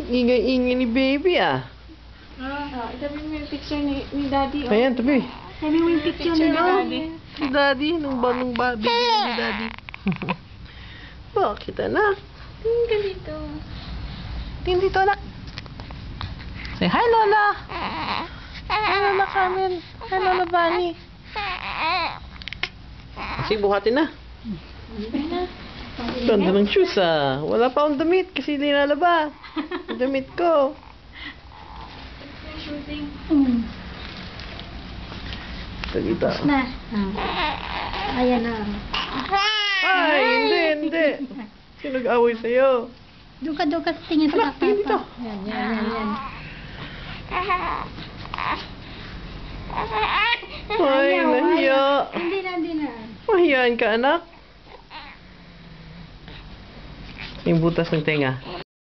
Ingay-ingay ni baby ah. Itabi mo yung picture ni Daddy. Ayan, tabi. Itabi mo yung picture ni Daddy. Si Daddy, nung baby ni Daddy. Bakit anak? Tingin ka dito. Tingin dito anak. Say hi Lola. Hi Lola Carmen. Hi Lola Bunny. Kasi buhatin na. Ganda ng shoes ah. Wala pa akong damit kasi linalaba. Ang damit ko. Shooting. Ito dito. Na. Ayan na. Ay, hindi. Sino nag-away sa'yo? Doon ka tingin sa Anak, tingin dito. Yan. Ay, nahiya. Hindi na. Mahiyaan ka anak. Yung butas ng tenga.